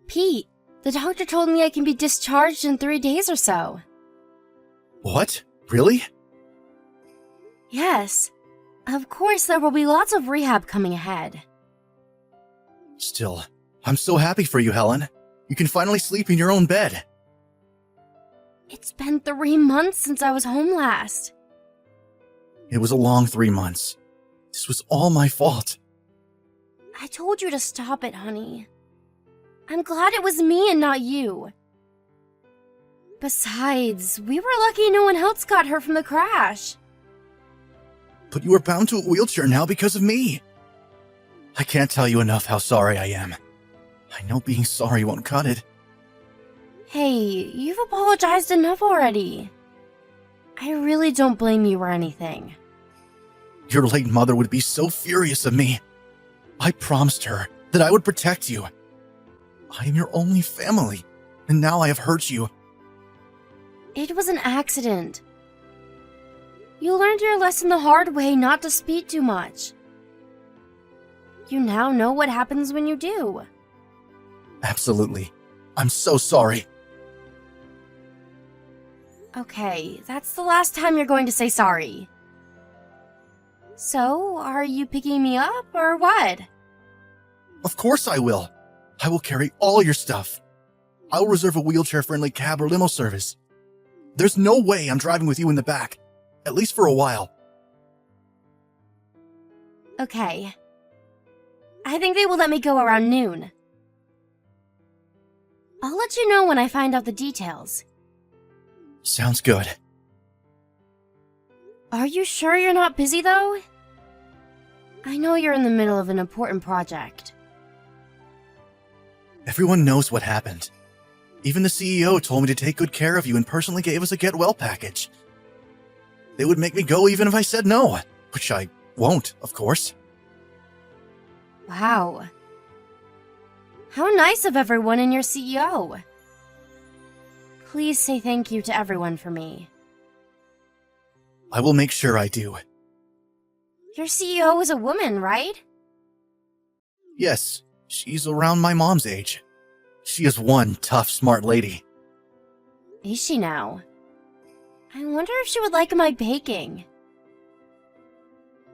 Pete, the doctor told me I can be discharged in 3 days or so. What? Really? Yes. Of course, there will be lots of rehab coming ahead. Still, I'm so happy for you, Helen. You can finally sleep in your own bed. It's been 3 months since I was home last. It was a long 3 months. This was all my fault. I told you to stop it, honey. I'm glad it was me and not you. Besides, we were lucky no one else got hurt from the crash. But you are bound to a wheelchair now because of me. I can't tell you enough how sorry I am. I know being sorry won't cut it. Hey, you've apologized enough already. I really don't blame you or anything. Your late mother would be so furious of me. I promised her that I would protect you. I am your only family, and now I have hurt you. It was an accident. You learned your lesson the hard way not to speak too much. You now know what happens when you do. Absolutely. I'm so sorry. Okay, that's the last time you're going to say sorry. So, are you picking me up, or what? Of course I will. I will carry all your stuff. I will reserve a wheelchair-friendly cab or limo service. There's no way I'm driving with you in the back, at least for a while. Okay. I think they will let me go around noon. I'll let you know when I find out the details. Sounds good. Are you sure you're not busy, though? I know you're in the middle of an important project. Everyone knows what happened. Even the CEO told me to take good care of you and personally gave us a get well package. They would make me go even if I said no, which I won't, of course. Wow. How nice of everyone and your CEO. Please say thank you to everyone for me. I will make sure I do. Your CEO is a woman, right? Yes, she's around my mom's age. She is one tough, smart lady. Is she now? I wonder if she would like my baking.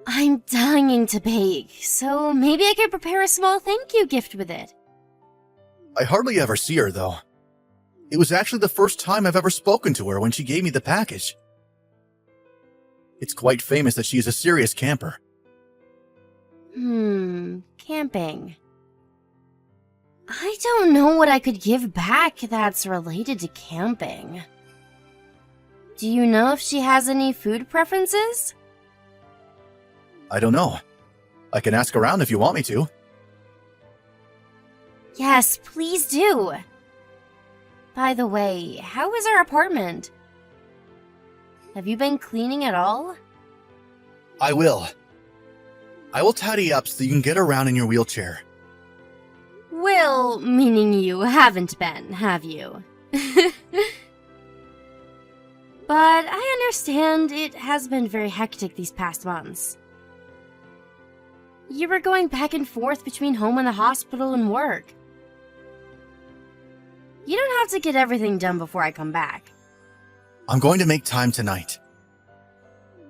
I'm dying to bake, so maybe I could prepare a small thank you gift with it. I hardly ever see her, though. It was actually the first time I've ever spoken to her when she gave me the package. It's quite famous that she is a serious camper. Camping. I don't know what I could give back that's related to camping. Do you know if she has any food preferences? I don't know. I can ask around if you want me to. Yes, please do. By the way, how is our apartment? Have you been cleaning at all? I will. I will tidy up so you can get around in your wheelchair. Will, meaning you haven't been, have you? But I understand it has been very hectic these past months. You were going back and forth between home and the hospital and work. You don't have to get everything done before I come back. I'm going to make time tonight.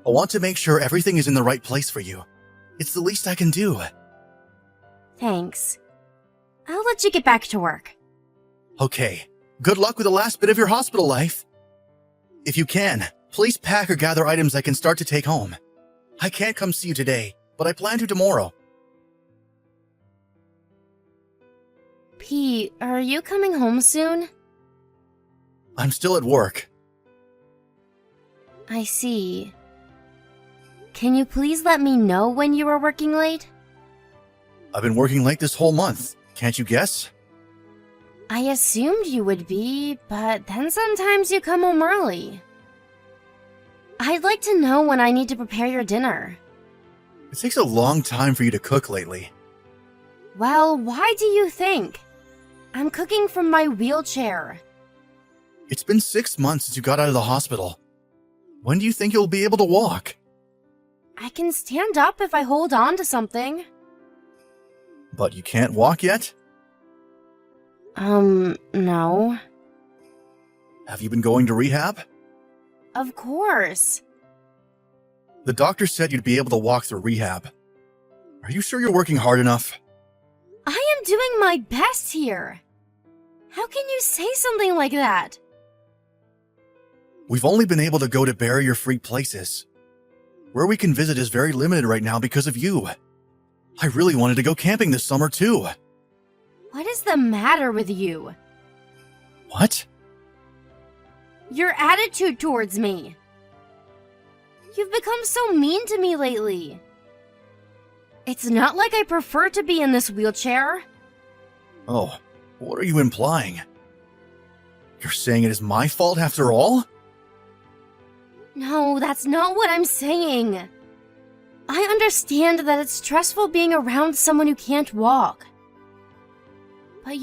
I want to make sure everything is in the right place for you. It's the least I can do. Thanks. I'll let you get back to work. Okay. Good luck with the last bit of your hospital life. If you can, please pack or gather items I can start to take home. I can't come see you today, but I plan to tomorrow. Pete, are you coming home soon? I'm still at work. I see. Can you please let me know when you are working late? I've been working late this whole month. Can't you guess? I assumed you would be, but then sometimes you come home early. I'd like to know when I need to prepare your dinner. It takes a long time for you to cook lately. Well, why do you think? I'm cooking from my wheelchair. It's been 6 months since you got out of the hospital. When do you think you'll be able to walk? I can stand up if I hold on to something. But you can't walk yet? No. Have you been going to rehab? Of course. The doctor said you'd be able to walk through rehab. Are you sure you're working hard enough? I am doing my best here. How can you say something like that? We've only been able to go to barrier-free places. Where we can visit is very limited right now because of you. I really wanted to go camping this summer too. What is the matter with you? What? Your attitude towards me. You've become so mean to me lately. It's not like I prefer to be in this wheelchair. Oh, what are you implying? You're saying it is my fault after all? No, that's not what I'm saying. I understand that it's stressful being around someone who can't walk. But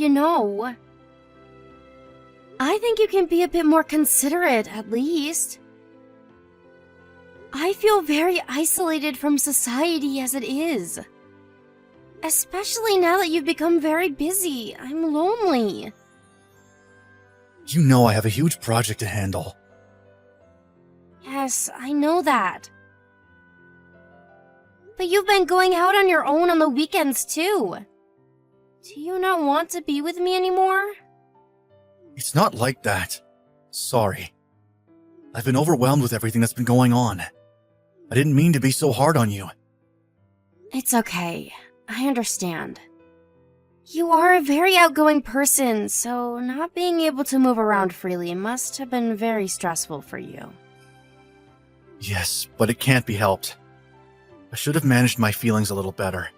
I think you can be a bit more considerate, at least. I feel very isolated from society as it is. Especially now that you've become very busy. I'm lonely. You know I have a huge project to handle. Yes, I know that. But you've been going out on your own on the weekends too. Do you not want to be with me anymore? It's not like that. Sorry. I've been overwhelmed with everything that's been going on. I didn't mean to be so hard on you. It's okay. I understand. You are a very outgoing person, so not being able to move around freely must have been very stressful for you. Yes, but it can't be helped. I should have managed my feelings a little better.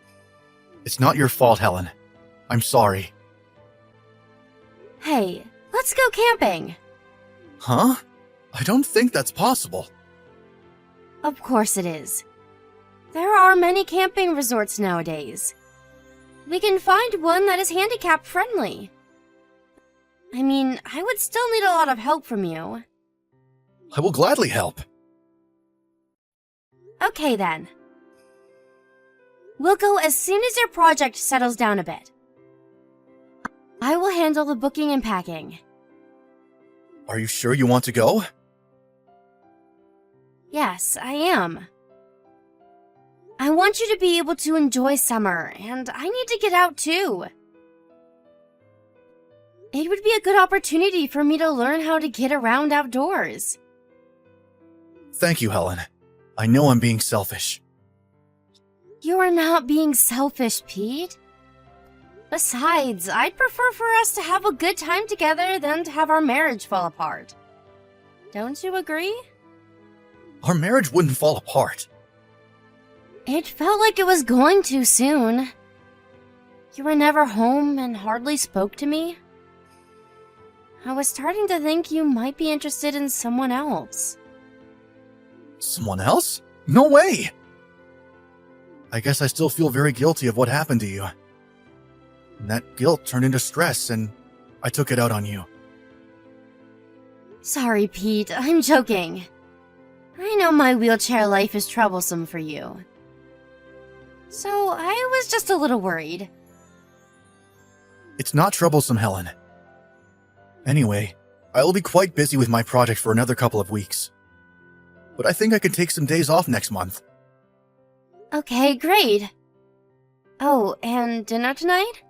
It's not your fault, Helen. I'm sorry. Hey, let's go camping. Huh? I don't think that's possible. Of course it is. There are many camping resorts nowadays. We can find one that is handicap friendly. I mean, I would still need a lot of help from you. I will gladly help. Okay then. We'll go as soon as your project settles down a bit. I will handle the booking and packing. Are you sure you want to go? Yes, I am. I want you to be able to enjoy summer, and I need to get out too. It would be a good opportunity for me to learn how to get around outdoors. Thank you, Helen. I know I'm being selfish. You are not being selfish, Pete. Besides, I'd prefer for us to have a good time together than to have our marriage fall apart. Don't you agree? Our marriage wouldn't fall apart. It felt like it was going to soon. You were never home and hardly spoke to me. I was starting to think you might be interested in someone else. Someone else? No way! I guess I still feel very guilty of what happened to you. And that guilt turned into stress, and I took it out on you. Sorry, Pete. I'm joking. I know my wheelchair life is troublesome for you. So I was just a little worried. It's not troublesome, Helen. Anyway, I will be quite busy with my project for another couple of weeks. But I think I can take some days off next month. Okay, great. Oh, and dinner tonight?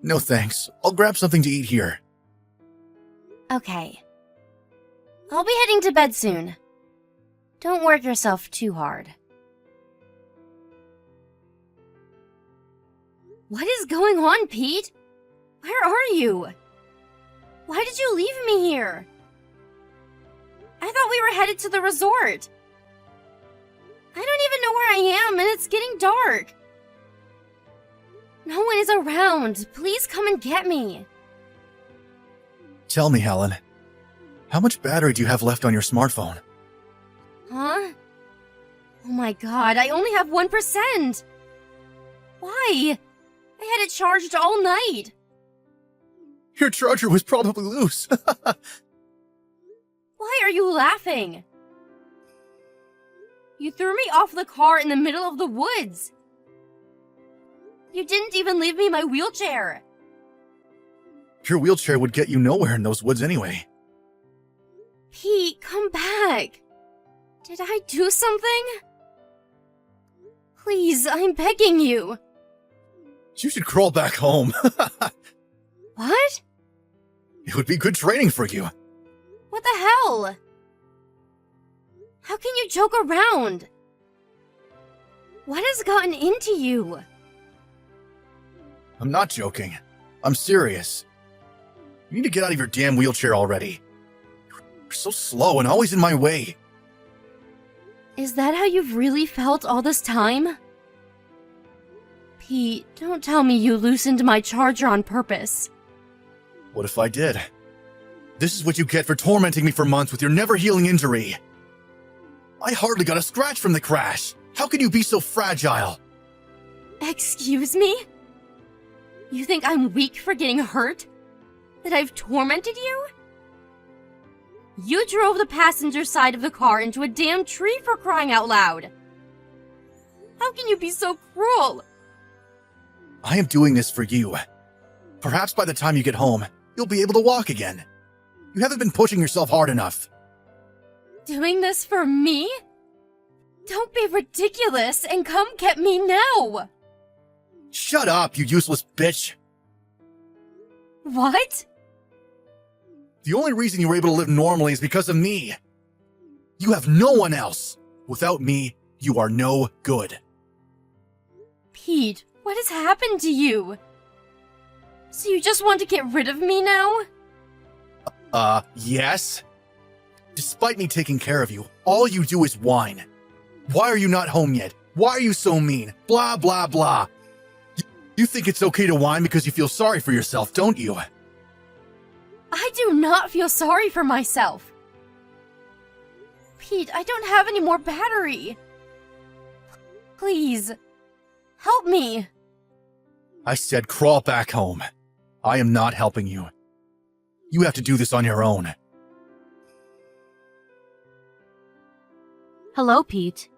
No thanks. I'll grab something to eat here. Okay. I'll be heading to bed soon. Don't work yourself too hard. What is going on, Pete? Where are you? Why did you leave me here? I thought we were headed to the resort. I don't even know where I am, and it's getting dark. No one is around. Please come and get me. Tell me, Helen, how much battery do you have left on your smartphone? Huh? Oh my god, I only have 1%. Why? I had it charged all night. Your charger was probably loose. Why are you laughing? You threw me off the car in the middle of the woods. You didn't even leave me my wheelchair. Your wheelchair would get you nowhere in those woods anyway. Pete, come back. Did I do something? Please, I'm begging you. You should crawl back home. What? It would be good training for you. What the hell? How can you joke around? What has gotten into you? I'm not joking. I'm serious. You need to get out of your damn wheelchair already. You're so slow and always in my way. Is that how you've really felt all this time? Pete, don't tell me you loosened my charger on purpose. What if I did? This is what you get for tormenting me for months with your never-healing injury. I hardly got a scratch from the crash. How can you be so fragile? Excuse me? You think I'm weak for getting hurt? That I've tormented you? You drove the passenger side of the car into a damn tree for crying out loud. How can you be so cruel? I am doing this for you. Perhaps by the time you get home, you'll be able to walk again. You haven't been pushing yourself hard enough. Doing this for me? Don't be ridiculous and come get me now! Shut up, you useless bitch! What? The only reason you were able to live normally is because of me. You have no one else. Without me, you are no good. Pete, what has happened to you? So you just want to get rid of me now? Yes? Despite me taking care of you, all you do is whine. Why are you not home yet? Why are you so mean? Blah, blah, blah. You think it's okay to whine because you feel sorry for yourself, don't you? I do not feel sorry for myself. Pete, I don't have any more battery. Please, help me. I said crawl back home. I am not helping you. You have to do this on your own. Hello, Pete.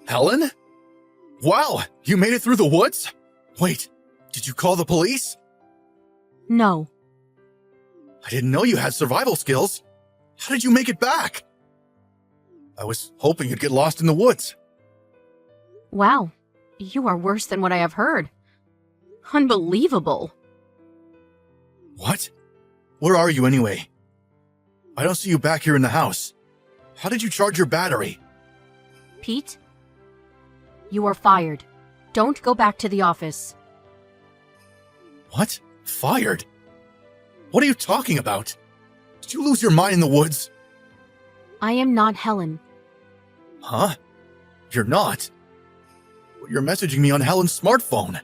Helen? Wow, you made it through the woods? Wait, did you call the police? No. I didn't know you had survival skills. How did you make it back? I was hoping you'd get lost in the woods. Wow, you are worse than what I have heard. Unbelievable. What? Where are you anyway? I don't see you back here in the house. How did you charge your battery? Pete, you are fired. Don't go back to the office. What? Fired? What are you talking about? Did you lose your mind in the woods? I am not Helen. Huh? You're not? Well, you're messaging me on Helen's smartphone.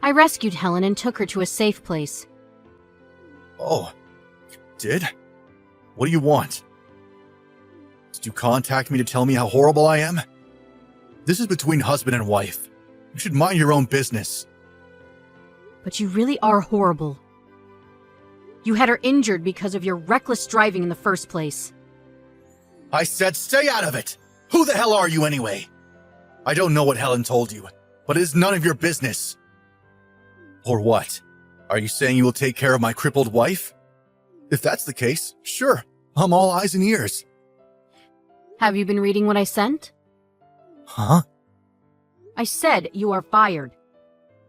I rescued Helen and took her to a safe place. Oh, you did? What do you want? Did you contact me to tell me how horrible I am? This is between husband and wife. You should mind your own business. But you really are horrible. You had her injured because of your reckless driving in the first place. I said stay out of it! Who the hell are you anyway? I don't know what Helen told you, but it is none of your business. Or what? Are you saying you will take care of my crippled wife? If that's the case, sure, I'm all eyes and ears. Have you been reading what I sent? Huh? I said you are fired.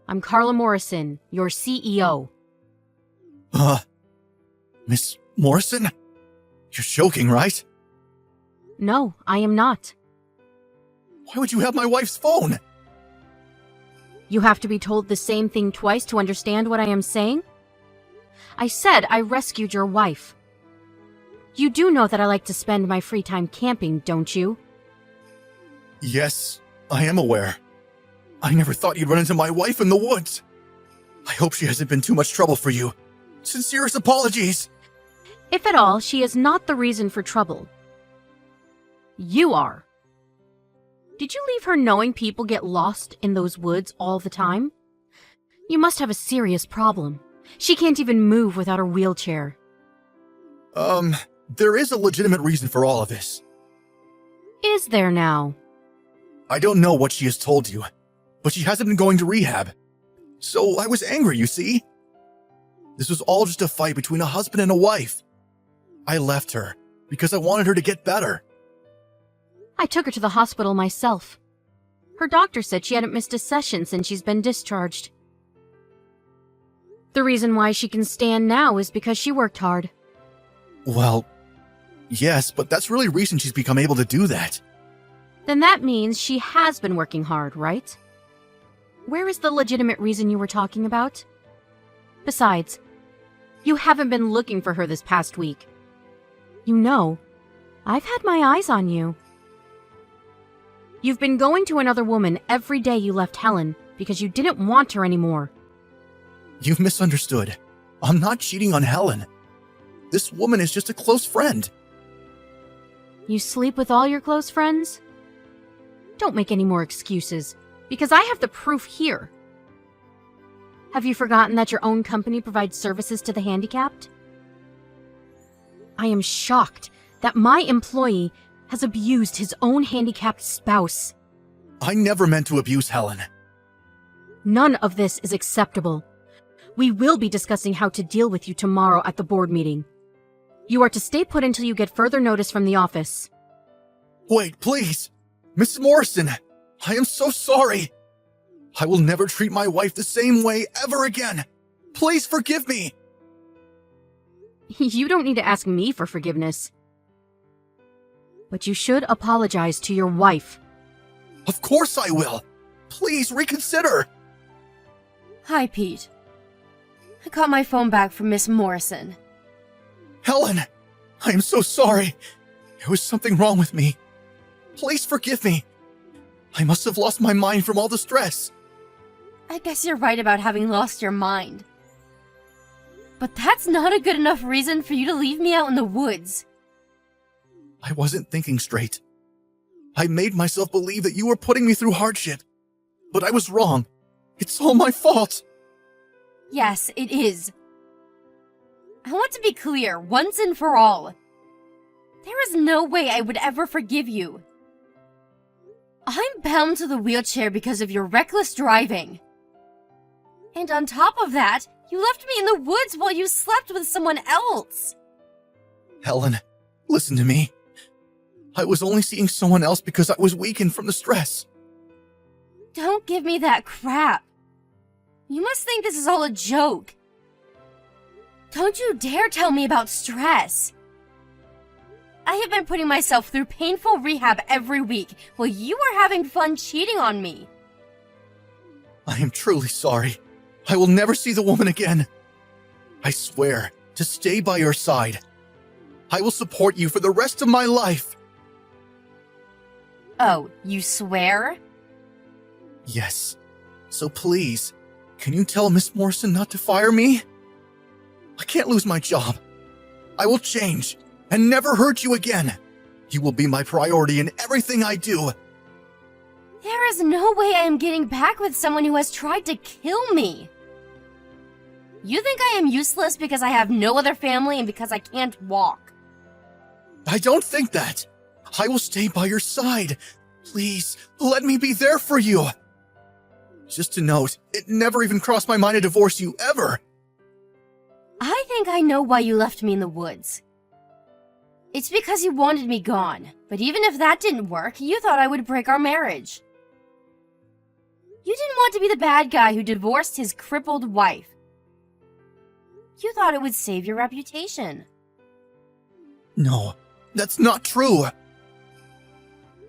I'm Carla Morrison, your CEO. Miss Morrison? You're joking, right? No, I am not. Why would you have my wife's phone? You have to be told the same thing twice to understand what I am saying? I said I rescued your wife. You do know that I like to spend my free time camping, don't you? Yes, I am aware. I never thought you'd run into my wife in the woods. I hope she hasn't been too much trouble for you. Sincerest apologies. If at all, she is not the reason for trouble. You are. Did you leave her knowing people get lost in those woods all the time? You must have a serious problem. She can't even move without her wheelchair. There is a legitimate reason for all of this. Is there now? I don't know what she has told you, but she hasn't been going to rehab. So I was angry, you see? This was all just a fight between a husband and a wife. I left her because I wanted her to get better. I took her to the hospital myself. Her doctor said she hadn't missed a session since she's been discharged. The reason why she can stand now is because she worked hard. Well, yes, but that's really recent she's become able to do that. Then that means she has been working hard, right? Where is the legitimate reason you were talking about? Besides, you haven't been looking for her this past week. You know, I've had my eyes on you. You've been going to another woman every day you left Helen because you didn't want her anymore. You've misunderstood. I'm not cheating on Helen. This woman is just a close friend. You sleep with all your close friends? Don't make any more excuses, because I have the proof here. Have you forgotten that your own company provides services to the handicapped? I am shocked that my employee has abused his own handicapped spouse. I never meant to abuse Helen. None of this is acceptable. We will be discussing how to deal with you tomorrow at the board meeting. You are to stay put until you get further notice from the office. Wait, please! Mrs. Morrison, I am so sorry. I will never treat my wife the same way ever again. Please forgive me. You don't need to ask me for forgiveness. But you should apologize to your wife. Of course I will. Please reconsider. Hi, Pete. I got my phone back from Miss Morrison. Helen, I am so sorry. There was something wrong with me. Please forgive me. I must have lost my mind from all the stress. I guess you're right about having lost your mind. But that's not a good enough reason for you to leave me out in the woods. I wasn't thinking straight. I made myself believe that you were putting me through hardship. But I was wrong. It's all my fault. Yes, it is. I want to be clear, once and for all. There is no way I would ever forgive you. I'm bound to the wheelchair because of your reckless driving. And on top of that, you left me in the woods while you slept with someone else. Helen, listen to me. I was only seeing someone else because I was weakened from the stress. Don't give me that crap. You must think this is all a joke. Don't you dare tell me about stress. I have been putting myself through painful rehab every week while you are having fun cheating on me. I am truly sorry. I will never see the woman again. I swear to stay by your side. I will support you for the rest of my life. Oh, you swear? Yes. So please, can you tell Miss Morrison not to fire me? I can't lose my job. I will change and never hurt you again. You will be my priority in everything I do. There is no way I am getting back with someone who has tried to kill me. You think I am useless because I have no other family and because I can't walk? I don't think that. I will stay by your side. Please, let me be there for you. Just to note, it never even crossed my mind to divorce you ever. I think I know why you left me in the woods. It's because you wanted me gone, but even if that didn't work, you thought I would break our marriage. You didn't want to be the bad guy who divorced his crippled wife. You thought it would save your reputation. No, that's not true.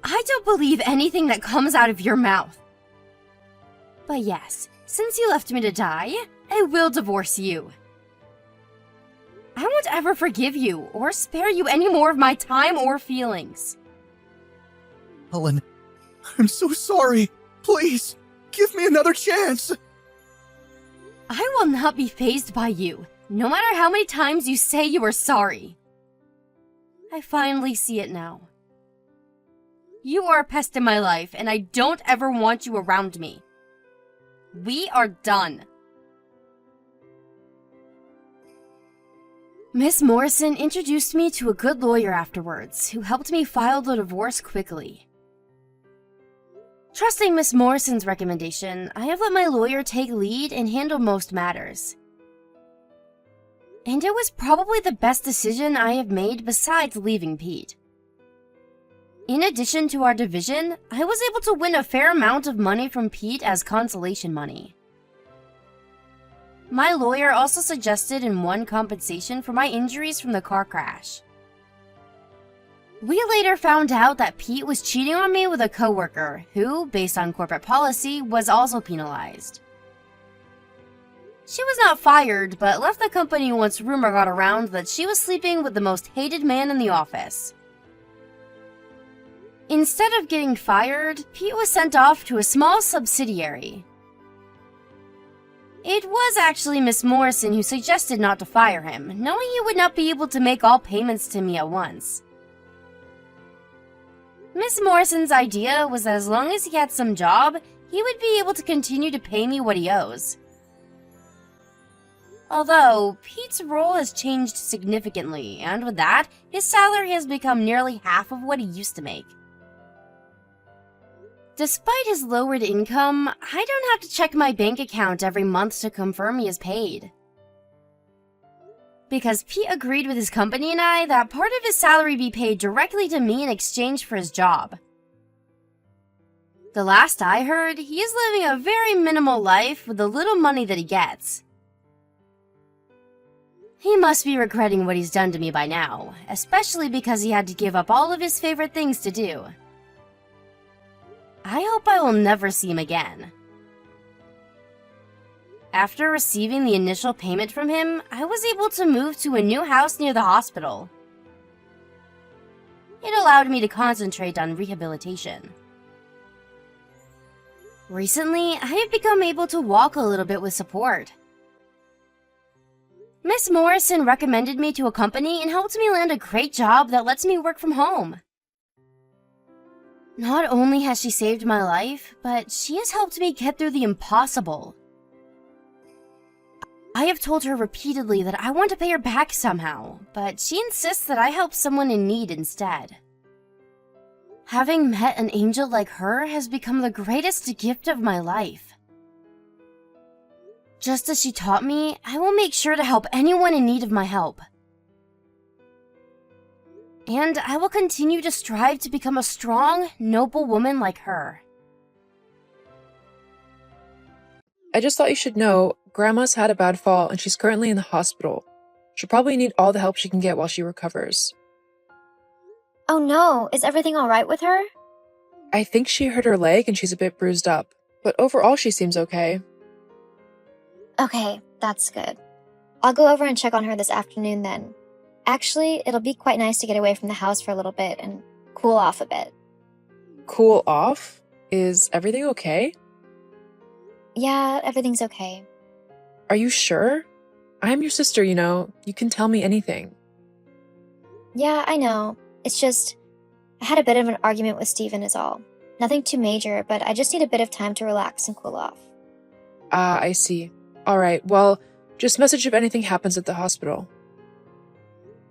I don't believe anything that comes out of your mouth. But yes, since you left me to die, I will divorce you. I won't ever forgive you or spare you any more of my time or feelings. Helen, I'm so sorry. Please, give me another chance. I will not be fazed by you, no matter how many times you say you are sorry. I finally see it now. You are a pest in my life, and I don't ever want you around me. We are done. Miss Morrison introduced me to a good lawyer afterwards, who helped me file the divorce quickly. Trusting Miss Morrison's recommendation, I have let my lawyer take lead and handle most matters. and it was probably the best decision I have made besides leaving Pete. In addition to our division, I was able to win a fair amount of money from Pete as consolation money. My lawyer also suggested and won compensation for my injuries from the car crash. We later found out that Pete was cheating on me with a coworker who, based on corporate policy, was also penalized. She was not fired, but left the company once rumor got around that she was sleeping with the most hated man in the office. Instead of getting fired, Pete was sent off to a small subsidiary. It was actually Miss Morrison who suggested not to fire him, knowing he would not be able to make all payments to me at once. Miss Morrison's idea was that as long as he had some job, he would be able to continue to pay me what he owes. Although, Pete's role has changed significantly, and with that, his salary has become nearly half of what he used to make. Despite his lowered income, I don't have to check my bank account every month to confirm he is paid. Because Pete agreed with his company and I that part of his salary be paid directly to me in exchange for his job. The last I heard, he is living a very minimal life with the little money that he gets. He must be regretting what he's done to me by now, especially because he had to give up all of his favorite things to do. I hope I will never see him again. After receiving the initial payment from him, I was able to move to a new house near the hospital. It allowed me to concentrate on rehabilitation. Recently, I have become able to walk a little bit with support. Miss Morrison recommended me to a company and helped me land a great job that lets me work from home. Not only has she saved my life, but she has helped me get through the impossible. I have told her repeatedly that I want to pay her back somehow, but she insists that I help someone in need instead. Having met an angel like her has become the greatest gift of my life. Just as she taught me, I will make sure to help anyone in need of my help. And I will continue to strive to become a strong, noble woman like her. I just thought you should know, Grandma's had a bad fall and she's currently in the hospital. She'll probably need all the help she can get while she recovers. Oh no, is everything alright with her? I think she hurt her leg and she's a bit bruised up, but overall she seems okay. Okay, that's good. I'll go over and check on her this afternoon then. Actually, it'll be quite nice to get away from the house for a little bit and cool off a bit. Cool off? Is everything okay? Yeah, everything's okay. Are you sure? I'm your sister, you know. You can tell me anything. Yeah, I know. It's just, I had a bit of an argument with Steven is all. Nothing too major, but I just need a bit of time to relax and cool off. Ah, I see. Alright, well, just message if anything happens at the hospital.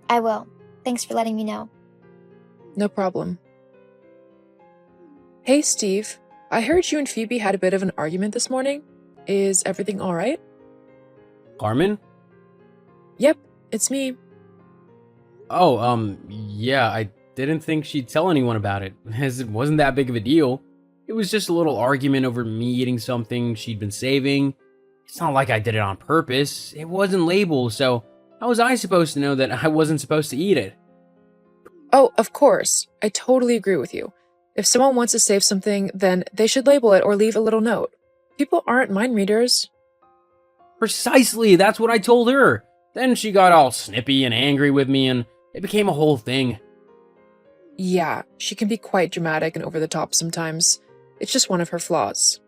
I will. Thanks for letting me know. No problem. Hey, Steve. I heard you and Phoebe had a bit of an argument this morning. Is everything alright? Carmen? Yep, it's me. Oh, yeah, I didn't think she'd tell anyone about it, as it wasn't that big of a deal. It was just a little argument over me eating something she'd been saving. It's not like I did it on purpose. It wasn't labeled, so how was I supposed to know that I wasn't supposed to eat it? Oh, of course. I totally agree with you. If someone wants to save something, then they should label it or leave a little note. People aren't mind readers. Precisely, that's what I told her. Then she got all snippy and angry with me, and it became a whole thing. Yeah, she can be quite dramatic and over the top sometimes. It's just one of her flaws.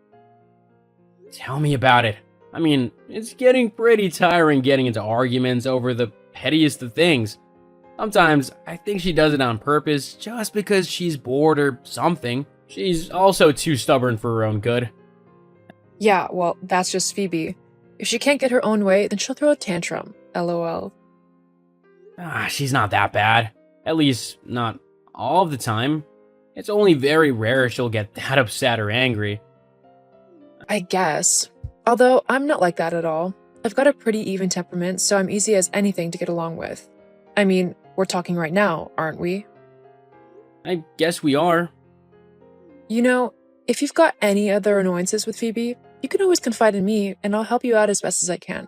Tell me about it. I mean, it's getting pretty tiring getting into arguments over the pettiest of things. Sometimes I think she does it on purpose just because she's bored or something. She's also too stubborn for her own good. Yeah, well, that's just Phoebe. If she can't get her own way, then she'll throw a tantrum. LOL. She's not that bad. At least, not all of the time. It's only very rare she'll get that upset or angry. I guess. Although, I'm not like that at all. I've got a pretty even temperament, so I'm easy as anything to get along with. I mean, we're talking right now, aren't we? I guess we are. You know, if you've got any other annoyances with Phoebe, you can always confide in me, and I'll help you out as best as I can.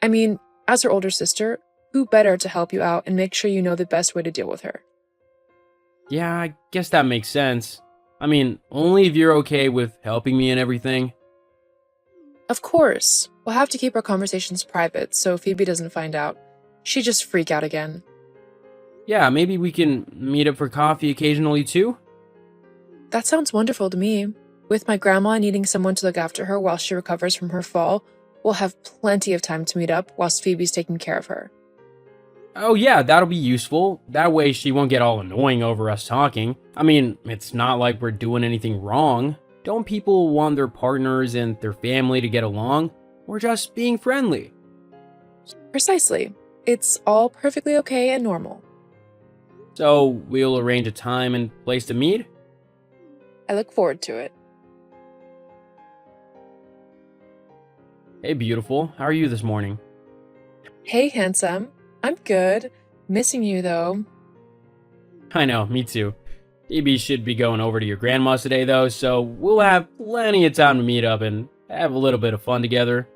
I mean, as her older sister, who better to help you out and make sure you know the best way to deal with her? Yeah, I guess that makes sense. I mean, only if you're okay with helping me and everything. Of course. We'll have to keep our conversations private so Phoebe doesn't find out. She'd just freak out again. Yeah, maybe we can meet up for coffee occasionally too? That sounds wonderful to me. With my grandma needing someone to look after her while she recovers from her fall, we'll have plenty of time to meet up whilst Phoebe's taking care of her. Oh yeah, that'll be useful. That way she won't get all annoying over us talking. I mean, it's not like we're doing anything wrong. Don't people want their partners and their family to get along? We're just being friendly. Precisely. It's all perfectly okay and normal. So, we'll arrange a time and place to meet? I look forward to it. Hey beautiful, how are you this morning? Hey, handsome. I'm good. Missing you, though. I know, me too. Phoebe should be going over to your grandma's today though, so we'll have plenty of time to meet up and have a little bit of fun together.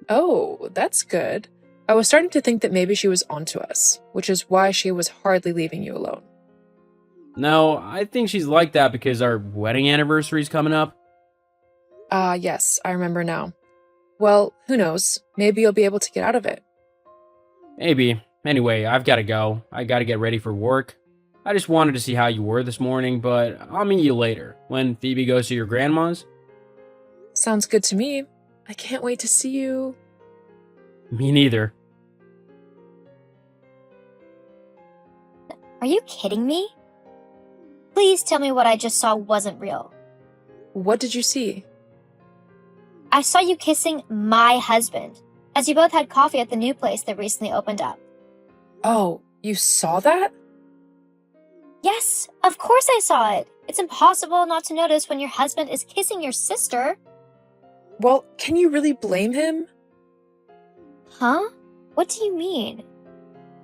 Oh, that's good. I was starting to think that maybe she was onto us, which is why she was hardly leaving you alone. No, I think she's like that because our wedding anniversary's coming up. Yes, I remember now. Well, who knows? Maybe you'll be able to get out of it. Maybe. Anyway, I've gotta go. I gotta get ready for work. I just wanted to see how you were this morning, but I'll meet you later, when Phoebe goes to your grandma's. Sounds good to me. I can't wait to see you. Me neither. Are you kidding me? Please tell me what I just saw wasn't real. What did you see? I saw you kissing my husband, as you both had coffee at the new place that recently opened up. Oh, you saw that? Yes, of course I saw it. It's impossible not to notice when your husband is kissing your sister. Well, can you really blame him? Huh? What do you mean?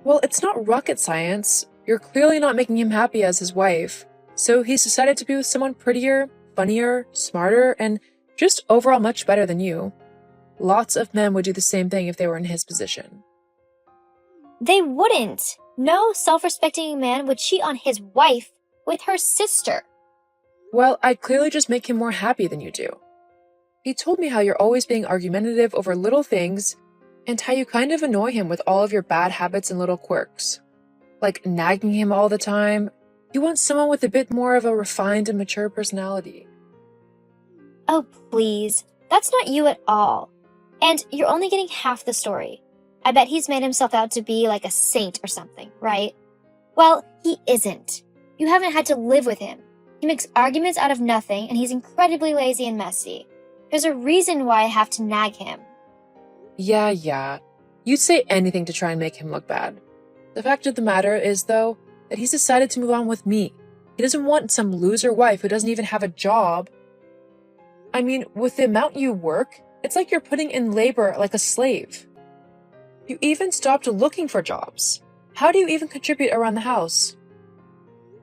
Well, it's not rocket science. You're clearly not making him happy as his wife. So he's decided to be with someone prettier, funnier, smarter, and just overall much better than you. Lots of men would do the same thing if they were in his position. They wouldn't. No self-respecting man would cheat on his wife with her sister. Well, I'd clearly just make him more happy than you do. He told me how you're always being argumentative over little things and how you kind of annoy him with all of your bad habits and little quirks. Like nagging him all the time. You want someone with a bit more of a refined and mature personality. Oh, please. That's not you at all. And you're only getting half the story. I bet he's made himself out to be like a saint or something, right? Well, he isn't. You haven't had to live with him. He makes arguments out of nothing, and he's incredibly lazy and messy. There's a reason why I have to nag him. Yeah. You'd say anything to try and make him look bad. The fact of the matter is, though, that he's decided to move on with me. He doesn't want some loser wife who doesn't even have a job. I mean, with the amount you work, it's like you're putting in labor like a slave. You even stopped looking for jobs. How do you even contribute around the house?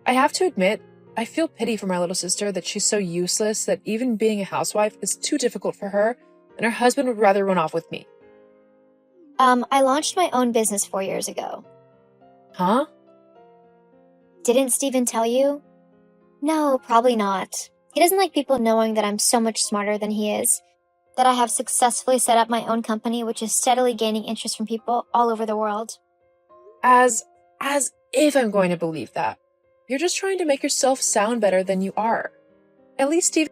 I have to admit, I feel pity for my little sister that she's so useless that even being a housewife is too difficult for her, and her husband would rather run off with me. I launched my own business 4 years ago. Huh? Didn't Steven tell you? No, probably not. He doesn't like people knowing that I'm so much smarter than he is. That I have successfully set up my own company, which is steadily gaining interest from people all over the world. As if I'm going to believe that. You're just trying to make yourself sound better than you are. At least Steven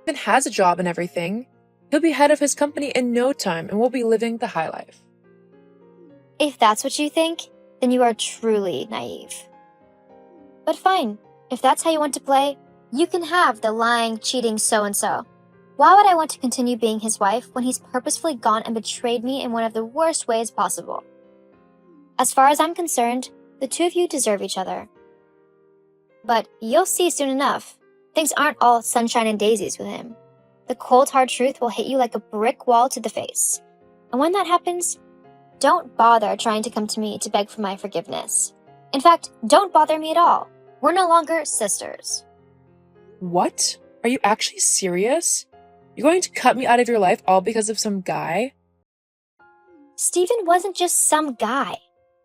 has a job and everything. He'll be head of his company in no time and we'll be living the high life. If that's what you think, then you are truly naive. But fine, if that's how you want to play, you can have the lying, cheating so-and-so. Why would I want to continue being his wife when he's purposefully gone and betrayed me in one of the worst ways possible? As far as I'm concerned, the two of you deserve each other. But you'll see soon enough, things aren't all sunshine and daisies with him. The cold hard truth will hit you like a brick wall to the face. And when that happens, don't bother trying to come to me to beg for my forgiveness. In fact, don't bother me at all. We're no longer sisters. What? Are you actually serious? You're going to cut me out of your life all because of some guy? Stephen wasn't just some guy.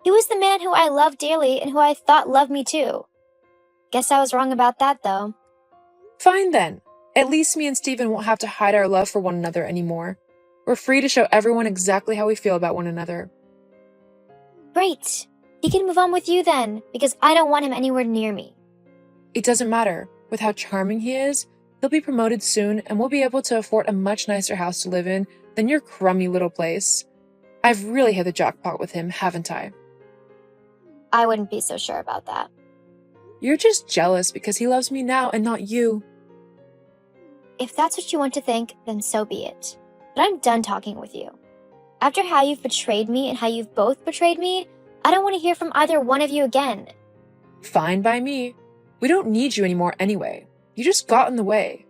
He was the man who I loved dearly and who I thought loved me too. Guess I was wrong about that, though. Fine then. At least me and Stephen won't have to hide our love for one another anymore. We're free to show everyone exactly how we feel about one another. Great. He can move on with you then, because I don't want him anywhere near me. It doesn't matter. With how charming he is, he'll be promoted soon and we'll be able to afford a much nicer house to live in than your crummy little place. I've really hit the jackpot with him, haven't I? I wouldn't be so sure about that. You're just jealous because he loves me now and not you. If that's what you want to think, then so be it. But I'm done talking with you. After how you've betrayed me and how you've both betrayed me, I don't want to hear from either one of you again. Fine by me. We don't need you anymore anyway. You just got in the way.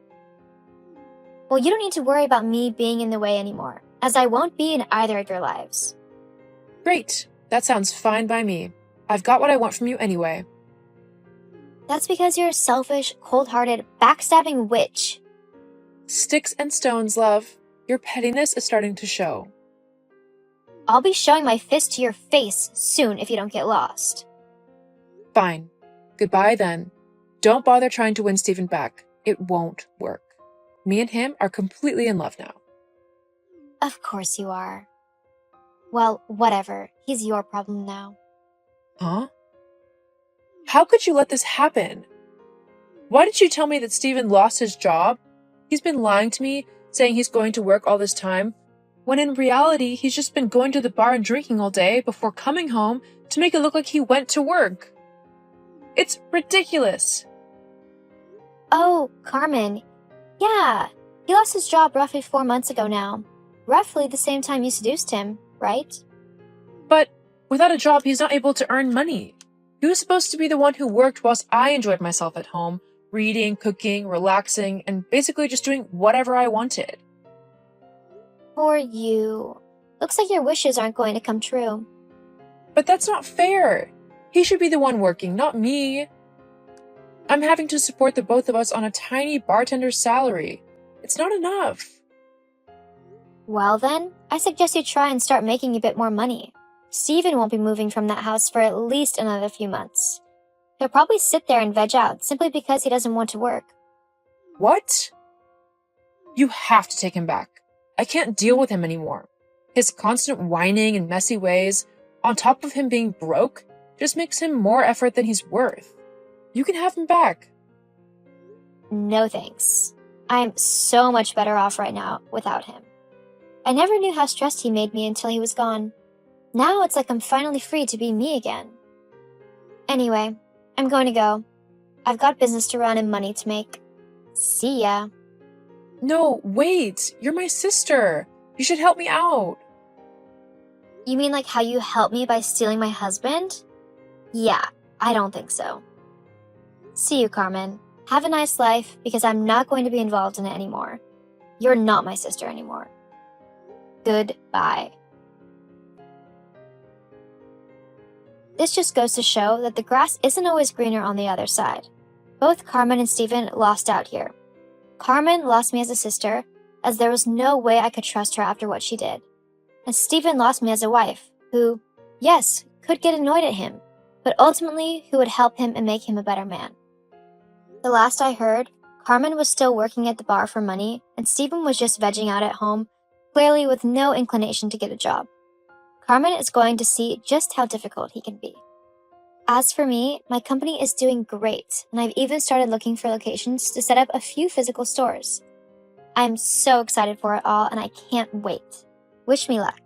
Well, you don't need to worry about me being in the way anymore, as I won't be in either of your lives. Great. That sounds fine by me. I've got what I want from you anyway. That's because you're a selfish, cold-hearted, backstabbing witch. Sticks and stones, love. Your pettiness is starting to show. I'll be showing my fist to your face soon if you don't get lost. Fine. Goodbye then. Don't bother trying to win Stephen back. It won't work. Me and him are completely in love now. Of course you are. Well, whatever. He's your problem now. Huh? How could you let this happen? Why did you tell me that Stephen lost his job? He's been lying to me, saying he's going to work all this time, when in reality he's just been going to the bar and drinking all day before coming home to make it look like he went to work. It's ridiculous. Oh, Carmen. Yeah, he lost his job roughly 4 months ago now. Roughly the same time you seduced him, right? But without a job, he's not able to earn money. He was supposed to be the one who worked whilst I enjoyed myself at home, reading, cooking, relaxing, and basically just doing whatever I wanted. Poor you. Looks like your wishes aren't going to come true. But that's not fair. He should be the one working, not me. I'm having to support the both of us on a tiny bartender's salary. It's not enough. Well then, I suggest you try and start making a bit more money. Stephen won't be moving from that house for at least another few months. He'll probably sit there and veg out simply because he doesn't want to work. What? You have to take him back. I can't deal with him anymore. His constant whining and messy ways, on top of him being broke, just makes him more effort than he's worth. You can have him back. No thanks. I'm so much better off right now without him. I never knew how stressed he made me until he was gone. Now it's like I'm finally free to be me again. Anyway, I'm going to go. I've got business to run and money to make. See ya. No, wait. You're my sister. You should help me out. You mean like how you helped me by stealing my husband? Yeah, I don't think so. See you, Carmen. Have a nice life, because I'm not going to be involved in it anymore. You're not my sister anymore. Goodbye. This just goes to show that the grass isn't always greener on the other side. Both Carmen and Stephen lost out here. Carmen lost me as a sister, as there was no way I could trust her after what she did. And Stephen lost me as a wife, who, yes, could get annoyed at him, but ultimately who would help him and make him a better man. The last I heard, Carmen was still working at the bar for money, and Stephen was just vegging out at home, clearly with no inclination to get a job. Carmen is going to see just how difficult he can be. As for me, my company is doing great, and I've even started looking for locations to set up a few physical stores. I'm so excited for it all, and I can't wait. Wish me luck.